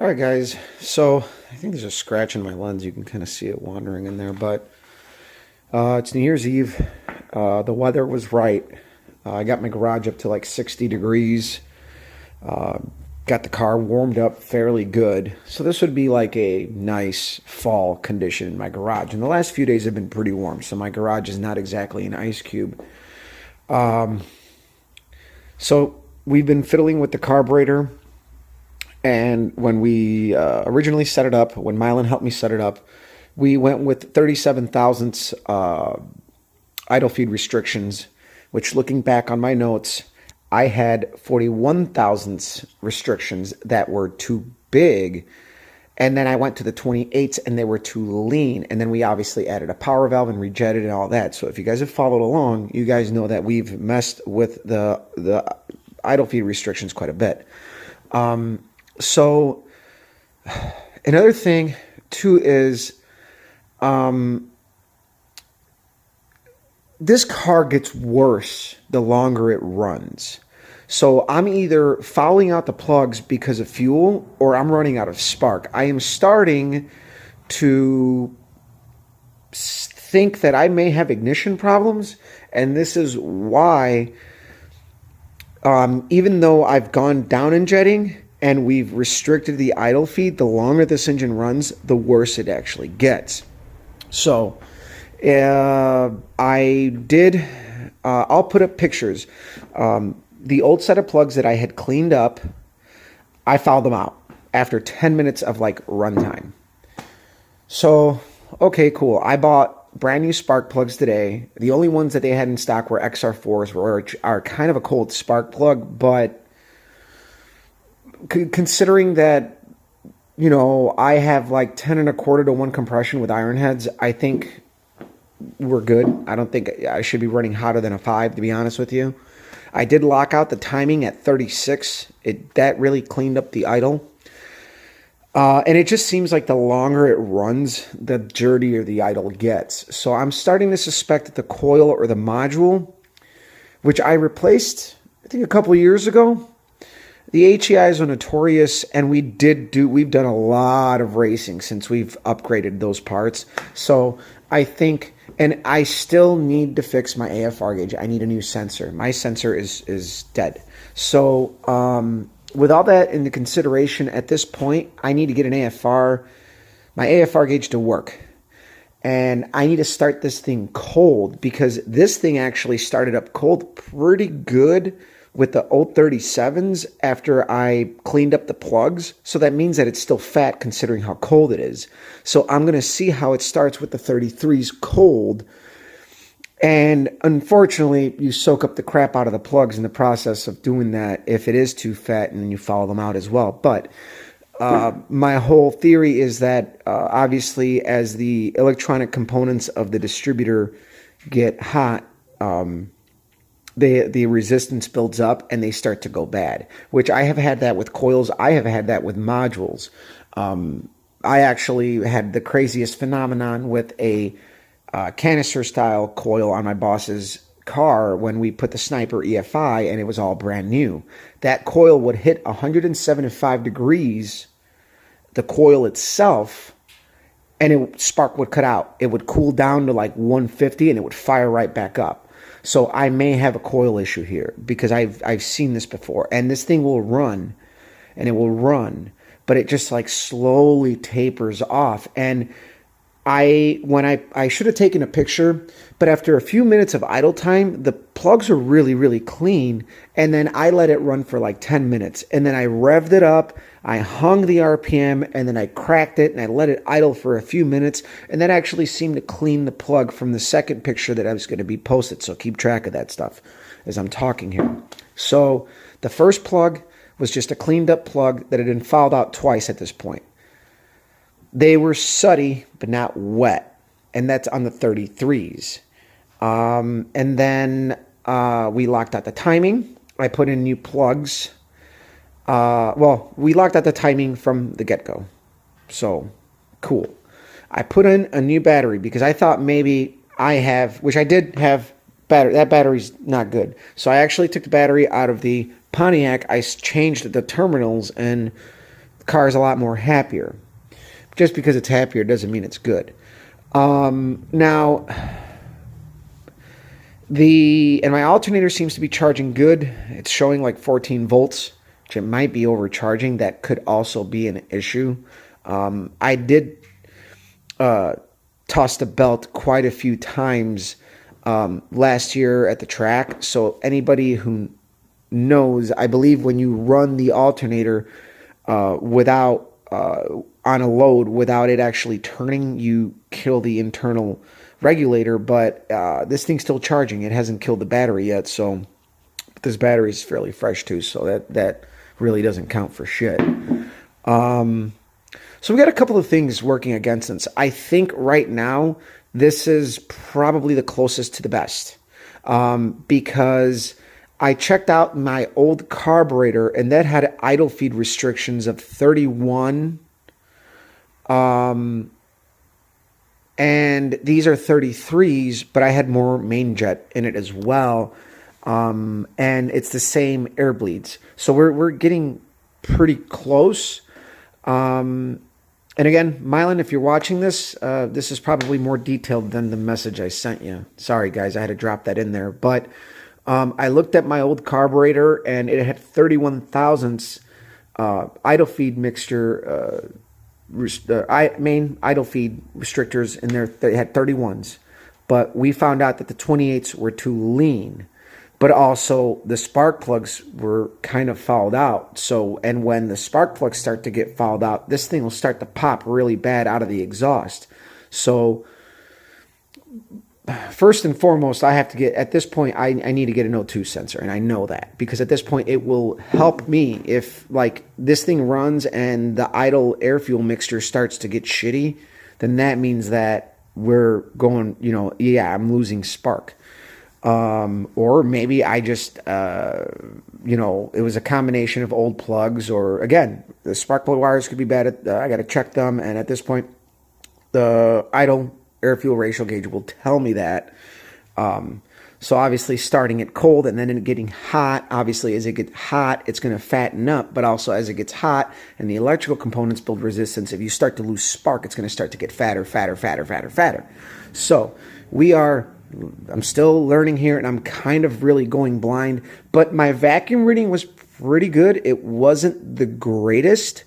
Alright guys, so I think there's a scratch in my lens. You can kind of see it wandering in there, but it's New Year's Eve. The weather was right. I got my garage up to like 60 degrees. Got the car warmed up fairly good. So this would be like a nice fall condition in my garage. And the last few days have been pretty warm, so my garage is not exactly an ice cube. So we've been fiddling with the carburetor. And when we originally set it up, when Mylan helped me set it up, we went with 37 thousandths idle feed restrictions, which, looking back on my notes, I had 41 thousandths restrictions that were too big. And then I went to the 28s and they were too lean. And then we obviously added a power valve and rejetted and all that. So if you guys have followed along, you guys know that we've messed with the idle feed restrictions quite a bit. So another thing too is this car gets worse the longer it runs. So I'm either fouling out the plugs because of fuel or I'm running out of spark. I am starting to think that I may have ignition problems, and this is why even though I've gone down in jetting and we've restricted the idle feed, the longer this engine runs, the worse it actually gets. So I did, I'll put up pictures. The old set of plugs that I had cleaned up, I fouled them out after 10 minutes of like runtime. So, okay, cool. I bought brand new spark plugs today. The only ones that they had in stock were XR4s, which are kind of a cold spark plug, but considering that, you know, I have like 10 1/4 to 1 compression with iron heads, I think we're good. I don't think I should be running hotter than a 5, to be honest with you. I did lock out the timing at 36. That really cleaned up the idle. And it just seems like the longer it runs, the dirtier the idle gets. So I'm starting to suspect that the coil or the module, which I replaced, I think a couple of years ago. The HEIs are notorious, and we've done a lot of racing since we've upgraded those parts. So I think, and I still need to fix my AFR gauge. I need a new sensor. My sensor is dead. So with all that into consideration, at this point, I need to get my AFR gauge to work. And I need to start this thing cold, because this thing actually started up cold pretty good with the old 37s after I cleaned up the plugs. So that means that it's still fat considering how cold it is. So I'm going to see how it starts with the 33s cold. And unfortunately, you soak up the crap out of the plugs in the process of doing that if it is too fat, and then you follow them out as well. But my whole theory is that obviously as the electronic components of the distributor get hot, the resistance builds up and they start to go bad, which I have had that with coils. I have had that with modules. I actually had the craziest phenomenon with a canister style coil on my boss's car when we put the Sniper EFI, and it was all brand new. That coil would hit 175 degrees, the coil itself, and spark would cut out. It would cool down to like 150 and it would fire right back up. So I may have a coil issue here, because I've seen this before. And this thing will run, and it will run, but it just like slowly tapers off. And I should have taken a picture, but after a few minutes of idle time, the plugs are really, really clean. And then I let it run for like 10 minutes. And then I revved it up, I hung the RPM, and then I cracked it and I let it idle for a few minutes. And that actually seemed to clean the plug from the second picture that I was going to be posted. So keep track of that stuff as I'm talking here. So the first plug was just a cleaned up plug that had been fouled out twice at this point. They were sooty, but not wet. And that's on the 33s. And then we locked out the timing. I put in new plugs. Well, we locked out the timing from the get-go. So, cool. I put in a new battery because I thought maybe which I did have, that battery's not good. So I actually took the battery out of the Pontiac. I changed the terminals and car is a lot more happier. Just because it's happier doesn't mean it's good. Now, and my alternator seems to be charging good. It's showing like 14 volts, which it might be overcharging. That could also be an issue. I did toss the belt quite a few times last year at the track. So anybody who knows, I believe when you run the alternator without on a load without it actually turning, you kill the internal regulator. But this thing's still charging. It hasn't killed the battery yet. So this battery is fairly fresh too. So that really doesn't count for shit. So we got a couple of things working against us. I think right now this is probably the closest to the best because I checked out my old carburetor and that had idle feed restrictions of 31. And these are 33s, but I had more main jet in it as well. And it's the same air bleeds. So we're getting pretty close. And again, Mylan, if you're watching this, this is probably more detailed than the message I sent you. Sorry, guys, I had to drop that in there. But I looked at my old carburetor, and it had 31 thousandths idle feed mixture, main idle feed restrictors in there. They had 31s. But we found out that the 28s were too lean. But also the spark plugs were kind of fouled out. So, and when the spark plugs start to get fouled out, this thing will start to pop really bad out of the exhaust. So, first and foremost, I have to get, at this point, I need to get an O2 sensor. And I know that because at this point, it will help me if like this thing runs and the idle air fuel mixture starts to get shitty, then that means that we're going, yeah, I'm losing spark. Or maybe I just, it was a combination of old plugs, or again, the spark plug wires could be bad. I got to check them. And at this point, the idle air fuel ratio gauge will tell me that. So obviously starting it cold and then it getting hot, obviously as it gets hot, it's going to fatten up, but also as it gets hot and the electrical components build resistance, if you start to lose spark, it's going to start to get fatter. So I'm still learning here, and I'm kind of really going blind. But my vacuum reading was pretty good. It wasn't the greatest,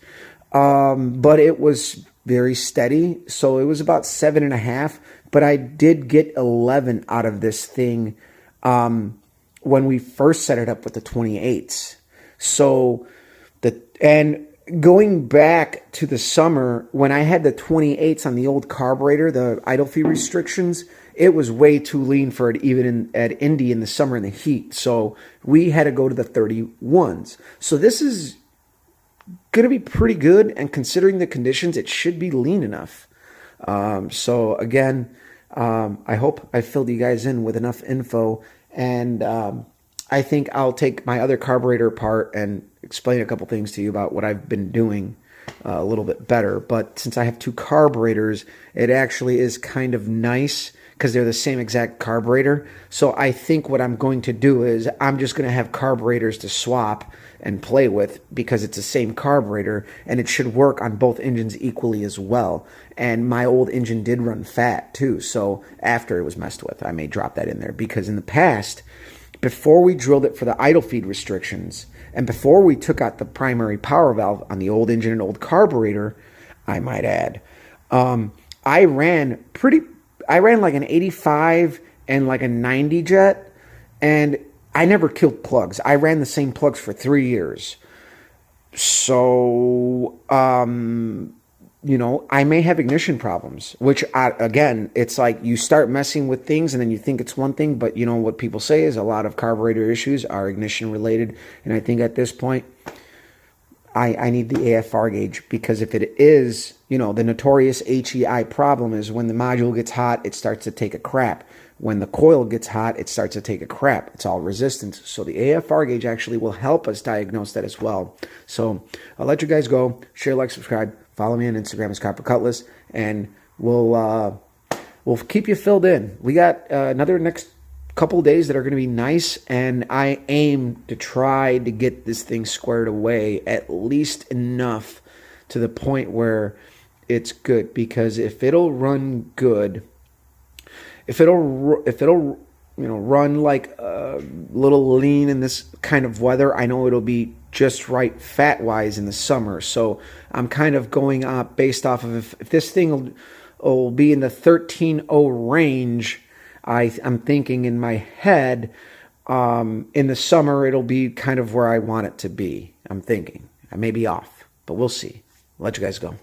but it was very steady. So it was about 7.5. But I did get 11 out of this thing when we first set it up with the 28s. So and going back to the summer when I had the 28s on the old carburetor, the idle feed restrictions, it was way too lean for it, even at Indy in the summer in the heat. So we had to go to the 31s. So this is going to be pretty good, and considering the conditions, it should be lean enough. So again, I hope I filled you guys in with enough info, and I think I'll take my other carburetor apart and explain a couple things to you about what I've been doing a little bit better. But since I have two carburetors, it actually is kind of nice because they're the same exact carburetor. So I think what I'm going to do is I'm just going to have carburetors to swap and play with because it's the same carburetor, and it should work on both engines equally as well. And my old engine did run fat too, so after it was messed with, I may drop that in there, because in the past, before we drilled it for the idle feed restrictions, and before we took out the primary power valve on the old engine and old carburetor, I might add, I ran like an 85 and like a 90 jet, and I never killed plugs. I ran the same plugs for 3 years. So, I may have ignition problems, which, again, it's like you start messing with things and then you think it's one thing, but what people say is a lot of carburetor issues are ignition related. And I think at this point, I need the AFR gauge, because if it is, the notorious HEI problem is when the module gets hot, it starts to take a crap. When the coil gets hot, it starts to take a crap. It's all resistance. So the AFR gauge actually will help us diagnose that as well. So I'll let you guys go. Share, like, subscribe. Follow me on Instagram as Copper Cutlass, and we'll keep you filled in. We got another next couple of days that are going to be nice, and I aim to try to get this thing squared away at least enough to the point where it's good. Because if it'll run good, if it'll run like a little lean in this kind of weather, I know it'll be just right fat wise in the summer. So I'm kind of going up based off of if this thing will be in the 13.0 range. I'm thinking in my head, in the summer it'll be kind of where I want it to be. I'm thinking I may be off, but we'll see. I'll let you guys go.